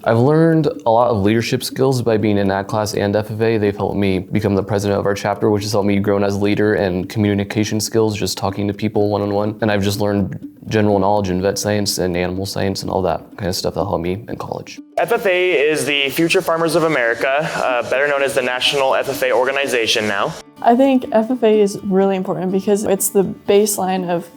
I've learned a lot of leadership skills by being in ag class and FFA. They've helped me become the president of our chapter, which has helped me grow as a leader, and communication skills, just talking to people one-on-one. And I've just learned general knowledge in vet science and animal science and all that kind of stuff that helped me in college. FFA is the Future Farmers of America, better known as the National FFA Organization now. I think FFA is really important because it's the baseline of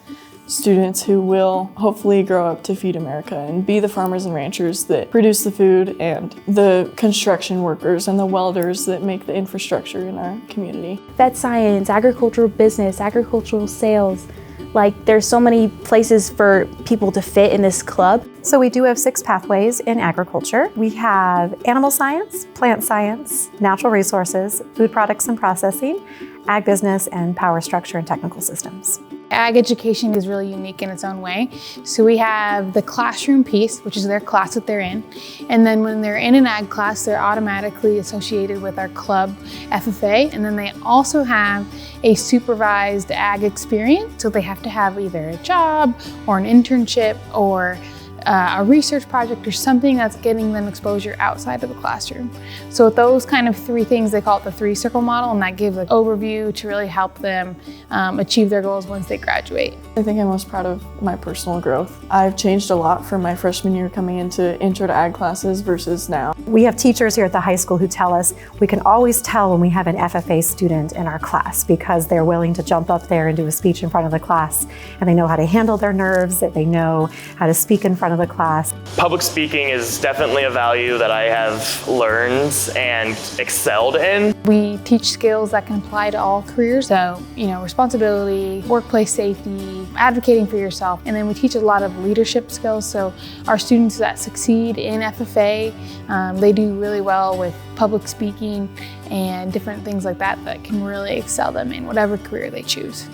students who will hopefully grow up to feed America and be the farmers and ranchers that produce the food and the construction workers and the welders that make the infrastructure in our community. Vet science, agricultural business, agricultural sales. Like, there's so many places for people to fit in this club. So we do have 6 pathways in agriculture. We have animal science, plant science, natural resources, food products and processing, ag business, and power structure and technical systems. Ag education is really unique in its own way. So we have the classroom piece, which is their class that they're in. And then when they're in an ag class, they're automatically associated with our club FFA. And then they also have a supervised ag experience. So they have to have either a job or an internship or a research project or something that's getting them exposure outside of the classroom. So with those kind of 3 things, they call it the 3-circle model, and that gives an overview to really help them achieve their goals once they graduate. I think I'm most proud of my personal growth. I've changed a lot from my freshman year coming into intro to ag classes versus now. We have teachers here at the high school who tell us we can always tell when we have an FFA student in our class because they're willing to jump up there and do a speech in front of the class, and they know how to handle their nerves, that they know how to speak in front of the class. Public speaking is definitely a value that I have learned and excelled in. We teach skills that can apply to all careers. So, responsibility, workplace safety, advocating for yourself. And then we teach a lot of leadership skills. So our students that succeed in FFA, they do really well with public speaking and different things like that that can really excel them in whatever career they choose.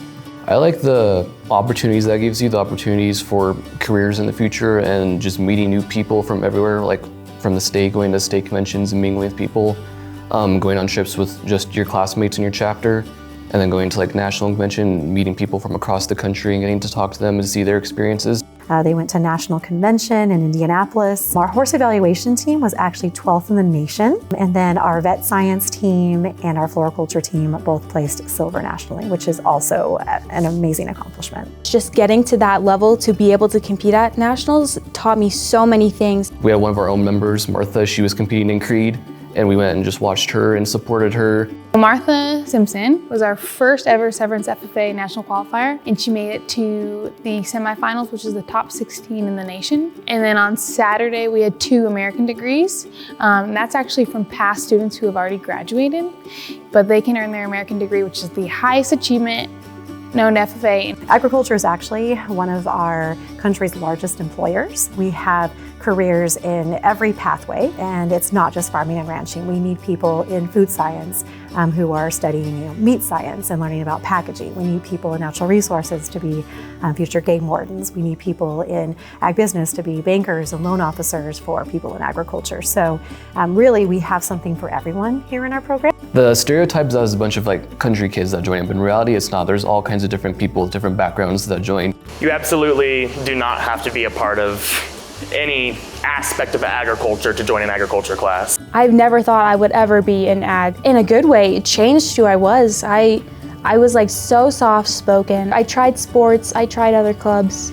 I like the opportunities that gives you, the opportunities for careers in the future and just meeting new people from everywhere, like from the state, going to state conventions and mingling with people, going on trips with just your classmates in your chapter, and then going to like national convention, meeting people from across the country and getting to talk to them and see their experiences. They went to National Convention in Indianapolis. Our horse evaluation team was actually 12th in the nation. And then our vet science team and our floriculture team both placed silver nationally, which is also an amazing accomplishment. Just getting to that level to be able to compete at nationals taught me so many things. We had one of our own members, Martha, she was competing in Creed, and we went and just watched her and supported her. Martha Simpson was our first ever Severance FFA national qualifier, and she made it to the semifinals, which is the top 16 in the nation. And then on Saturday, we had 2 American degrees. That's actually from past students who have already graduated, but they can earn their American degree, which is the highest achievement known to FFA. Agriculture is actually one of our country's largest employers. We have careers in every pathway, and it's not just farming and ranching. We need people in food science who are studying meat science and learning about packaging. We need people in natural resources to be future game wardens. We need people in ag business to be bankers and loan officers for people in agriculture. So really, we have something for everyone here in our program. The stereotype is that there's a bunch of like country kids that join, but in reality it's not. There's all kinds of different people with different backgrounds that join. You absolutely do not have to be a part of any aspect of agriculture to join an agriculture class. I've never thought I would ever be in ag. In a good way, it changed who I was. I was like so soft-spoken. I tried sports, I tried other clubs.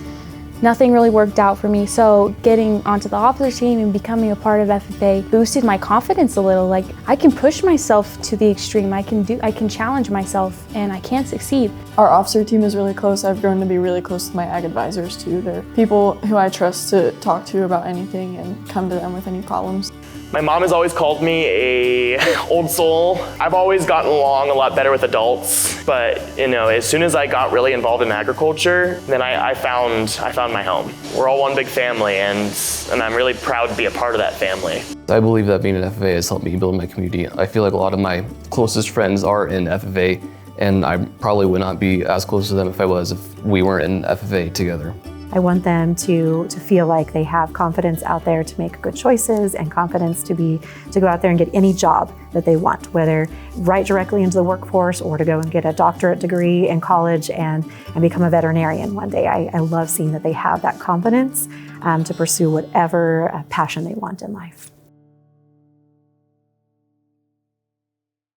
Nothing really worked out for me, so getting onto the officer team and becoming a part of FFA boosted my confidence a little. Like, I can push myself to the extreme, I can challenge myself, and I can succeed. Our officer team is really close. I've grown to be really close to my ag advisors too. They're people who I trust to talk to about anything and come to them with any problems. My mom has always called me a old soul. I've always gotten along a lot better with adults, but as soon as I got really involved in agriculture, then I found my home. We're all one big family, and I'm really proud to be a part of that family. I believe that being an FFA has helped me build my community. I feel like a lot of my closest friends are in FFA, and I probably would not be as close to them if we weren't in FFA together. I want them to feel like they have confidence out there to make good choices and confidence to go out there and get any job that they want, whether right directly into the workforce or to go and get a doctorate degree in college and become a veterinarian one day. I love seeing that they have that confidence to pursue whatever passion they want in life.